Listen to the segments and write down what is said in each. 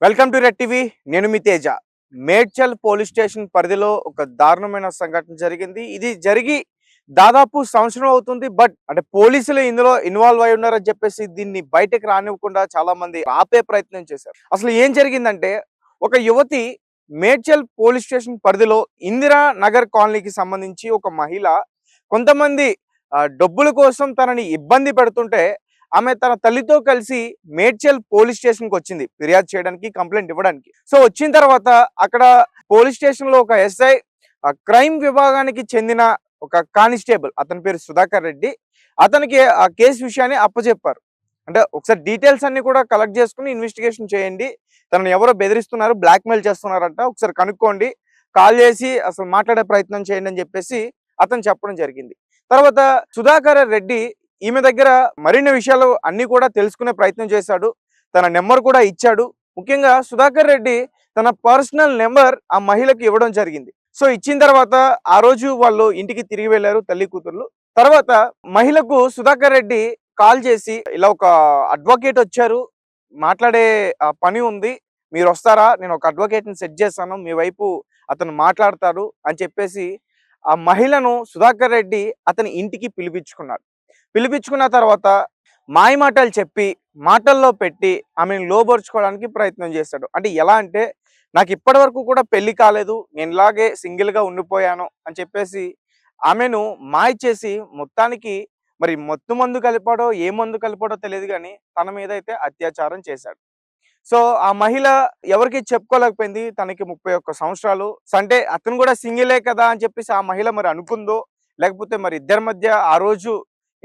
Welcome to red TV. నేను మీ Teja. Medchal police station పరిధిలో ఒక దారుణమైన సంఘటన జరిగింది. ఇది జరిగి దాదాపు సంవత్సరం అవుతుంది. బట్ అంటే పోలీసులు ఇందులో ఇన్వాల్వ్ అయి ఉన్నారని చెప్పేసి దీన్ని బయటకు రానివ్వకుండా చాలా మంది ఆపే ప్రయత్నం చేశారు. అసలు ఏం జరిగిందంటే, ఒక యువతి మేడ్చల్ పోలీస్ స్టేషన్ పరిధిలో ఇందిరా నగర్ కాలనీకి సంబంధించి ఒక మహిళ కొంతమంది డబ్బుల కోసం తనని ఇబ్బంది పెడుతుంటే ఆమె తన తల్లితో కలిసి మేడ్చల్ పోలీస్ స్టేషన్కి వచ్చింది ఫిర్యాదు చేయడానికి, కంప్లైంట్ ఇవ్వడానికి. సో వచ్చిన తర్వాత అక్కడ పోలీస్ స్టేషన్ లో ఒక ఎస్ఐ, క్రైమ్ విభాగానికి చెందిన ఒక కానిస్టేబుల్, అతని పేరు సుధాకర్ రెడ్డి, అతనికి ఆ కేసు విషయాన్ని అప్పచెప్పారు. అంటే ఒకసారి డీటెయిల్స్ అన్ని కూడా కలెక్ట్ చేసుకుని ఇన్వెస్టిగేషన్ చేయండి, తనని ఎవరో బెదిరిస్తున్నారు, బ్లాక్మెయిల్ చేస్తున్నారంట, ఒకసారి కనుక్కోండి, కాల్ చేసి అసలు మాట్లాడే ప్రయత్నం చేయండి అని చెప్పేసి అతను చెప్పడం జరిగింది. తర్వాత సుధాకర్ రెడ్డి ఈమె దగ్గర మరిన్ని విషయాలు అన్ని కూడా తెలుసుకునే ప్రయత్నం చేశాడు. తన నెంబర్ కూడా ఇచ్చాడు. ముఖ్యంగా సుధాకర్ రెడ్డి తన పర్సనల్ నెంబర్ ఆ మహిళకి ఇవ్వడం జరిగింది. సో ఇచ్చిన తర్వాత ఆ రోజు వాళ్ళు ఇంటికి తిరిగి వెళ్ళారు, తల్లి కూతుర్లు. తర్వాత మహిళకు సుధాకర్ రెడ్డి కాల్ చేసి, ఇలా ఒక అడ్వకేట్ వచ్చారు, మాట్లాడే పని ఉంది, మీరు వస్తారా, నేను ఒక అడ్వకేట్ని సెట్ చేస్తాను, మీ వైపు అతను మాట్లాడతాడు అని చెప్పేసి ఆ మహిళను సుధాకర్ రెడ్డి అతని ఇంటికి పిలిపించుకున్నాడు. పిలిపించుకున్న తర్వాత మాయ మాటలు చెప్పి మాటల్లో పెట్టి ఆమెను లోబరుచుకోవడానికి ప్రయత్నం చేశాడు. అంటే ఎలా అంటే, నాకు ఇప్పటి వరకు కూడా పెళ్లి కాలేదు, నేను ఇలాగే సింగిల్గా ఉండిపోయాను అని చెప్పేసి ఆమెను మాయ చేసి మొత్తానికి మరి మత్తు మందు కలిపాడో ఏ మందు కలిపాడో తెలియదు, కానీ తన మీద అయితే అత్యాచారం చేశాడు. సో ఆ మహిళ ఎవరికి చెప్పుకోలేకపోయింది. తనకి 31 సంవత్సరాలు. అంటే అతను కూడా సింగిలే కదా అని చెప్పేసి ఆ మహిళ మరి అనుకుందో, లేకపోతే మరి ఇద్దరి మధ్య ఆ రోజు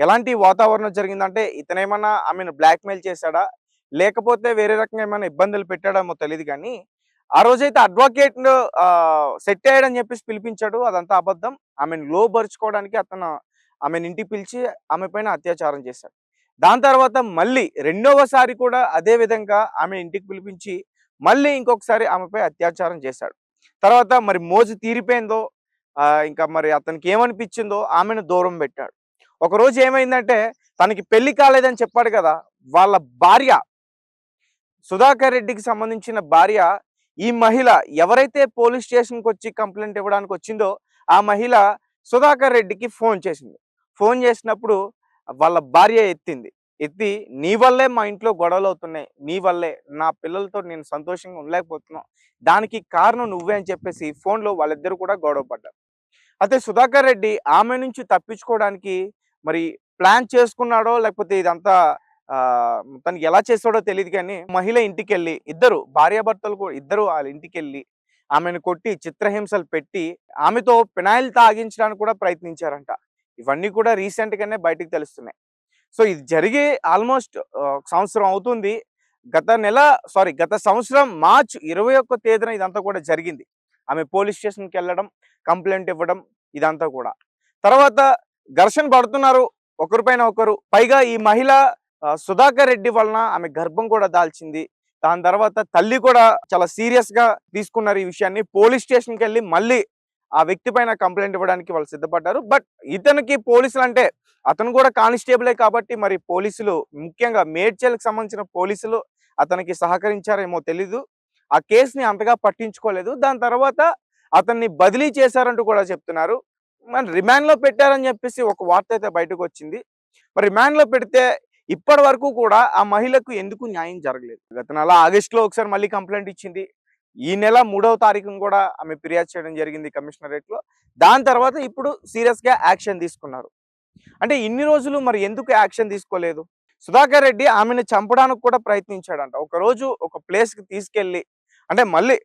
ఎలాంటి వాతావరణం జరిగిందంటే, ఇతనేమన్నా ఆమెను బ్లాక్మెయిల్ చేశాడా, లేకపోతే వేరే రకంగా ఏమైనా ఇబ్బందులు పెట్టాడేమో తెలియదు, కానీ ఆ రోజైతే అడ్వకేట్ సెట్ అయ్యాడని చెప్పేసి పిలిపించాడు. అదంతా అబద్ధం. ఆమెను లోబరుచుకోవడానికి అతను ఆమెను ఇంటికి పిలిచి ఆమె పైన అత్యాచారం చేశాడు. దాని తర్వాత మళ్ళీ రెండవసారి కూడా అదే విధంగా ఆమె ఇంటికి పిలిపించి మళ్ళీ ఇంకొకసారి ఆమెపై అత్యాచారం చేశాడు. తర్వాత మరి మోజు తీరిపోయిందో, ఇంకా మరి అతనికి ఏమనిపించిందో ఆమెను దూరం పెట్టాడు. ఒకరోజు ఏమైందంటే, తనకి పెళ్లి కాలేదని చెప్పాడు కదా, వాళ్ళ భార్య, సుధాకర్ రెడ్డికి సంబంధించిన భార్య, ఈ మహిళ ఎవరైతే పోలీస్ స్టేషన్కి వచ్చి కంప్లైంట్ ఇవ్వడానికి వచ్చిందో ఆ మహిళ సుధాకర్ రెడ్డికి ఫోన్ చేసింది. ఫోన్ చేసినప్పుడు వాళ్ళ భార్య ఎత్తి, నీ వల్లే మా ఇంట్లో గొడవలు అవుతున్నాయి, నీ వల్లే నా పిల్లలతో నేను సంతోషంగా ఉండలేకపోతున్నాను, దానికి కారణం నువ్వే అని చెప్పేసి ఫోన్లో వాళ్ళిద్దరు కూడా గొడవ పడ్డారు. అయితే సుధాకర్ రెడ్డి ఆమె నుంచి తప్పించుకోవడానికి మరి ప్లాన్ చేసుకున్నాడో, లేకపోతే ఇదంతా తనకి ఎలా చేస్తాడో తెలియదు, కానీ మహిళ ఇంటికెళ్ళి, ఇద్దరు భార్యాభర్తలు కూడా ఇద్దరు వాళ్ళ ఇంటికెళ్ళి ఆమెను కొట్టి చిత్రహింసలు పెట్టి ఆమెతో ఫినాయిల్ తాగించడానికి కూడా ప్రయత్నించారంట. ఇవన్నీ కూడా రీసెంట్ గానే బయటకు తెలుస్తున్నాయి. సో ఇది జరిగి ఆల్మోస్ట్ సంవత్సరం అవుతుంది. గత సంవత్సరం మార్చ్ 21 తేదీన ఇదంతా కూడా జరిగింది. ఆమె పోలీస్ స్టేషన్కి వెళ్ళడం, కంప్లైంట్ ఇవ్వడం, ఇదంతా కూడా. తర్వాత ఘర్షణ పడుతున్నారు ఒకరిపైన ఒకరు. పైగా ఈ మహిళ సుధాకర్ రెడ్డి వలన ఆమె గర్భం కూడా దాల్చింది. దాని తర్వాత తల్లి కూడా చాలా సీరియస్ గా తీసుకున్నారు ఈ విషయాన్ని. పోలీస్ స్టేషన్కి వెళ్ళి మళ్ళీ ఆ వ్యక్తి పైన కంప్లైంట్ ఇవ్వడానికి వాళ్ళు సిద్ధపడ్డారు. బట్ ఇతనికి పోలీసులు అంటే, అతను కూడా కానిస్టేబులే కాబట్టి మరి పోలీసులు, ముఖ్యంగా మేడ్చల్కి సంబంధించిన పోలీసులు అతనికి సహకరించారేమో తెలీదు. ఆ కేసుని అంతగా పట్టించుకోలేదు. దాని తర్వాత అతన్ని బదిలీ చేశారంటూ కూడా చెప్తున్నారు. మరి రిమాండ్ లో పెట్టారని చెప్పేసి ఒక వార్త అయితే బయటకు వచ్చింది. మరి రిమాండ్ లో పెడితే ఇప్పటి వరకు కూడా ఆ మహిళకు ఎందుకు న్యాయం జరగలేదు. గత నెల ఆగస్టులో ఒకసారి మళ్ళీ కంప్లైంట్ ఇచ్చింది. ఈ నెల 3వ తారీఖున కూడా ఆమె ఫిర్యాదు చేయడం జరిగింది కమిషనరేట్ లో. దాని తర్వాత ఇప్పుడు సీరియస్ గా యాక్షన్ తీసుకున్నారు. అంటే ఇన్ని రోజులు మరి ఎందుకు యాక్షన్ తీసుకోలేదు? సుధాకర్ రెడ్డి ఆమెను చంపడానికి కూడా ప్రయత్నించాడంట. ఒక రోజు ఒక ప్లేస్ కి తీసుకెళ్లి, అంటే మళ్ళీ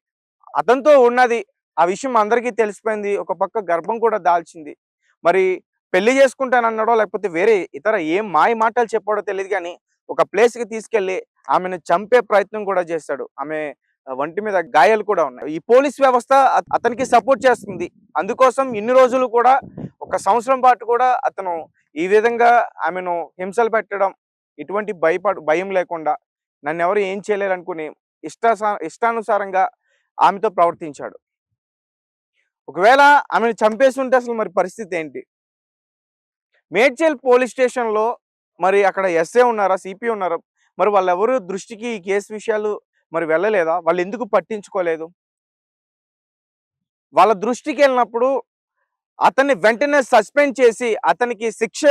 అతనితో ఉన్నది, ఆ విషయం అందరికీ తెలిసిపోయింది. ఒక పక్క గర్భం కూడా దాల్చింది. మరి పెళ్లి చేసుకుంటానన్నాడో, లేకపోతే వేరే ఇతర ఏం మాయ మాటలు చెప్పాడో తెలియదు, కానీ ఒక ప్లేస్ కి తీసుకెళ్లి ఆమెను చంపే ప్రయత్నం కూడా చేశాడు. ఆమె వంటి మీద గాయాలు కూడా ఉన్నాయి. ఈ పోలీస్ వ్యవస్థ అతనికి సపోర్ట్ చేస్తుంది. అందుకోసం ఇన్ని రోజులు కూడా, ఒక సంవత్సరం పాటు కూడా అతను ఈ విధంగా ఆమెను హింసలు పెట్టడం, ఇటువంటి భయం లేకుండా నన్ను ఎవరు ఏం చేయలేరు అనుకుని ఇష్టానుసారంగా ఆమెతో ప్రవర్తించాడు. ఒకవేళ ఆమెను చంపేసి ఉంటే అసలు మరి పరిస్థితి ఏంటి? మేడ్చల్ పోలీస్ స్టేషన్లో మరి అక్కడ ఎస్ఏ ఉన్నారా, సిపి ఉన్నారా, మరి వాళ్ళెవరు దృష్టికి ఈ కేసు విషయాలు మరి వెళ్ళలేదా? వాళ్ళు ఎందుకు పట్టించుకోలేదు? వాళ్ళ దృష్టికి వెళ్ళినప్పుడు అతన్ని వెంటనే సస్పెండ్ చేసి అతనికి శిక్ష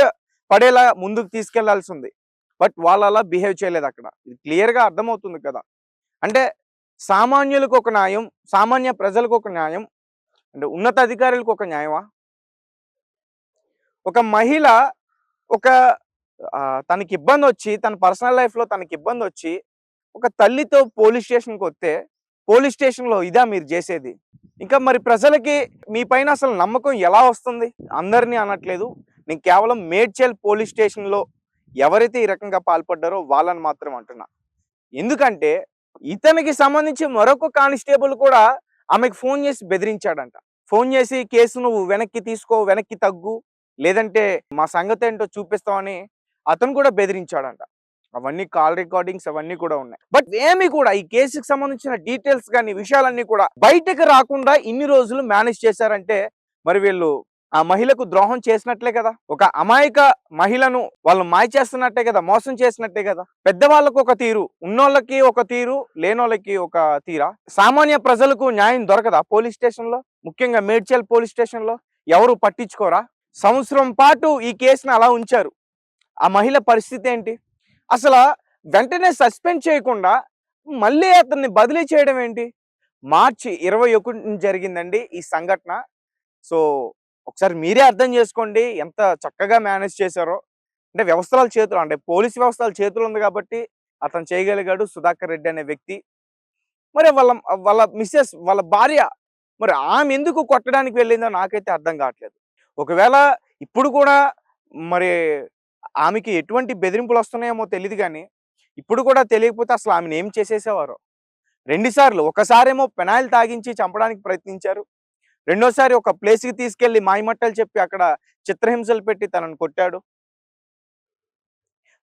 పడేలా ముందుకు తీసుకెళ్లాల్సింది. బట్ వాళ్ళు అలా బిహేవ్ చేయలేదు అక్కడ. ఇది క్లియర్‌గా అర్థమవుతుంది కదా! అంటే సామాన్యులకు ఒక న్యాయం, సామాన్య ప్రజలకు ఒక న్యాయం, అంటే ఉన్నతాధికారులకు ఒక న్యాయమా? ఒక మహిళ ఒక తనకి ఇబ్బందొచ్చి తన పర్సనల్ లైఫ్‌లో తనకి ఇబ్బందొచ్చి ఒక తల్లితో పోలీస్ స్టేషన్‌కొస్తే పోలీస్ స్టేషన్‌లో ఇదా మీరు జేసేది? ఇంకా మరి ప్రజలకి మీ పైన అసలు నమ్మకం ఎలా వస్తుంది? అందరిని అనట్లేదు. నేను కేవలం మేడ్చల్ పోలీస్ స్టేషన్‌లో ఎవరైతే ఈ రకంగా పాల్పడ్డారో వాళ్ళని మాత్రం అంటున్నా. ఎందుకంటే ఇతనికి సంబంధించి మరొక కానిస్టేబుల్ కూడా ఆమెకు ఫోన్ చేసి బెదిరించాడంట. ఫోన్ చేసి కేసు నువ్వు వెనక్కి తీసుకో, వెనక్కి తగ్గు, లేదంటే మా సంగతేంటో చూపిస్తామని అతను కూడా బెదిరించాడంట. అవన్నీ కాల్ రికార్డింగ్స్ అవన్నీ కూడా ఉన్నాయి. బట్ ఏమి కూడా ఈ కేసుకి సంబంధించిన డీటెయిల్స్ గాని, విషయాలన్నీ కూడా బయటకు రాకుండా ఇన్ని రోజులు మేనేజ్ చేశారంటే మరి వీళ్ళు ఆ మహిళకు ద్రోహం చేసినట్లే కదా! ఒక అమాయక మహిళను వాళ్ళు మాయ చేస్తున్నట్టే కదా! మోసం చేసినట్టే కదా! పెద్దవాళ్ళకు ఒక తీరు, ఉన్నోళ్ళకి ఒక తీరు, లేనోళ్ళకి ఒక తీరా? సామాన్య ప్రజలకు న్యాయం దొరకదా పోలీస్ స్టేషన్‌లో? ముఖ్యంగా మేడ్చల్ పోలీస్ స్టేషన్‌లో ఎవరు పట్టించుకోరా? సంవత్సరం పాటు ఈ కేసుని అలా ఉంచారు. ఆ మహిళ పరిస్థితి ఏంటి? అసల వెంటనే సస్పెండ్ చేయకుండా మళ్ళీ అతన్ని బదిలీ చేయడం ఏంటి? మార్చి 21 జరిగిందండి ఈ సంఘటన. సో, ఒకసారి మీరే అర్థం చేసుకోండి ఎంత చక్కగా మేనేజ్ చేశారో. అంటే వ్యవస్థల చేతిలో, అంటే పోలీస్ వ్యవస్థల చేతిలో ఉంది కాబట్టి అతను చేయగలిగాడు సుధాకర్ రెడ్డి అనే వ్యక్తి. మరి వాళ్ళ వాళ్ళ మిసెస్, వాళ్ళ భార్య, మరి ఆమె ఎందుకు కొట్టడానికి వెళ్ళిందో నాకైతే అర్థం కావట్లేదు. ఒకవేళ ఇప్పుడు కూడా మరి ఆమెకి ఎటువంటి బెదిరింపులు వస్తున్నాయేమో తెలీదు గానీ, ఇప్పుడు కూడా తెలియకపోతే అసలు ఆమెను ఏం చేసేసేవారో. 2 సార్లు, ఒకసారేమో పెనాయిల్ తాగించి చంపడానికి ప్రయత్నించారు. రెండోసారి ఒక ప్లేస్‌కి తీసుకెళ్ళి మాయమాటలు చెప్పి అక్కడ చిత్రహింసలు పెట్టి తనను కొట్టాడు.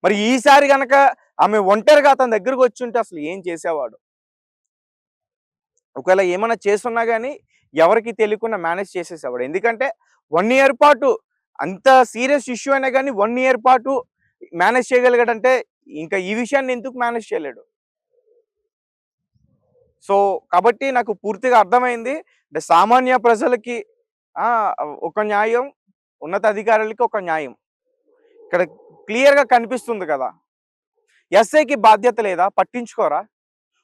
మరి ఈసారి గనక ఆమె ఒంటరిగా అతని దగ్గరికి వచ్చుంటే అసలు ఏం చేసేవాడు? ఒకవేళ ఏమన్నా చేసున్నా గాని ఎవరికీ తెలియకుండా మేనేజ్ చేసేసేవాడు. ఎందుకంటే 1 ఇయర్ పాటు అంత సీరియస్ ఇష్యూ అయినా గాని 1 ఇయర్ పాటు మేనేజ్ చేయగలిగాడంటే ఇంకా ఈ విషయాన్ని ఎందుకు మేనేజ్ చేయలేడు? సో, కాబట్టి నాకు పూర్తిగా అర్థమైంది. అంటే సామాన్య ప్రజలకి ఒక న్యాయం, ఉన్నతాధికారులకి ఒక న్యాయం. ఇక్కడ క్లియర్‌గా కనిపిస్తుంది కదా! ఎస్ఐకి బాధ్యత లేదా? పట్టించుకోరా?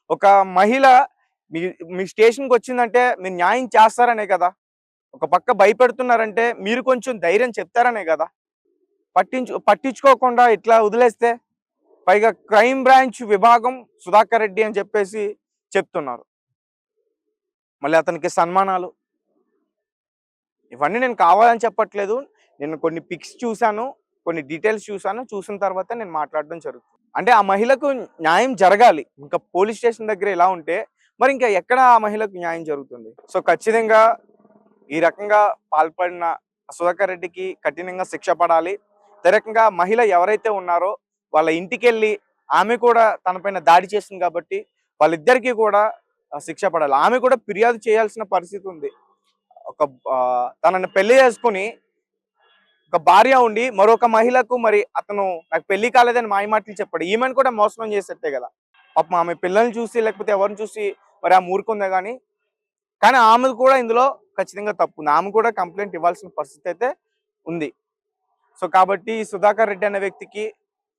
ఒక మహిళ మీ మీ స్టేషన్‌కొచ్చిందంటే మీరు న్యాయం చేస్తారనే కదా! ఒక పక్క భయపెడుతున్నారంటే మీరు కొంచెం ధైర్యం చెప్తారనే కదా! పట్టించుకోకుండా ఇట్లా వదిలేస్తే, పైగా క్రైమ్ బ్రాంచ్ విభాగం సుధాకర్ రెడ్డి అని చెప్పేసి చెప్తున్నారు. మళ్ళీ అతనికి సన్మానాలు. ఇవన్నీ నేను కావాలని చెప్పట్లేదు. నేను కొన్ని పిక్స్ చూసాను. కొన్ని డీటెయిల్స్ చూసాను. చూసిన తర్వాత నేను మాట్లాడడం జరుగుతుంది. అంటే ఆ మహిళకు న్యాయం జరగాలి. ఇంకా పోలీస్ స్టేషన్ దగ్గర ఇలా ఉంటే మరి ఇంకా ఎక్కడ ఆ మహిళకు న్యాయం జరుగుతుంది? సో ఖచ్చితంగా ఈ రకంగా పాల్పడిన సుధాకర్ రెడ్డికి కఠినంగా శిక్ష పడాలి. అదే రకంగా మహిళ ఎవరైతే ఉన్నారో వాళ్ళ ఇంటికెళ్ళి ఆమె కూడా తన పైన దాడి చేసింది కాబట్టి వాళ్ళిద్దరికీ కూడా శిక్ష పడాలి. ఆమె కూడా ఫిర్యాదు చేయాల్సిన పరిస్థితి ఉంది. ఒక తనని పెళ్లి చేసుకొని ఒక భార్య ఉండి మరొక మహిళకు మరి అతను నాకు పెళ్లి కాలేదని మాయమాటలు చెప్పాడు. ఈమెను కూడా మోసం చేసేట్టే కదా! పాపం ఆమె పిల్లల్ని చూసి లేకపోతే ఎవరిని చూసి మరి ఆమె ఊరుకుందే గాని, కానీ ఆమెది కూడా ఇందులో ఖచ్చితంగా తప్పుంది. ఆమె కూడా కంప్లెయింట్ ఇవ్వాల్సిన పరిస్థితి అయితే ఉంది. సో కాబట్టి సుధాకర్ రెడ్డి అనే వ్యక్తికి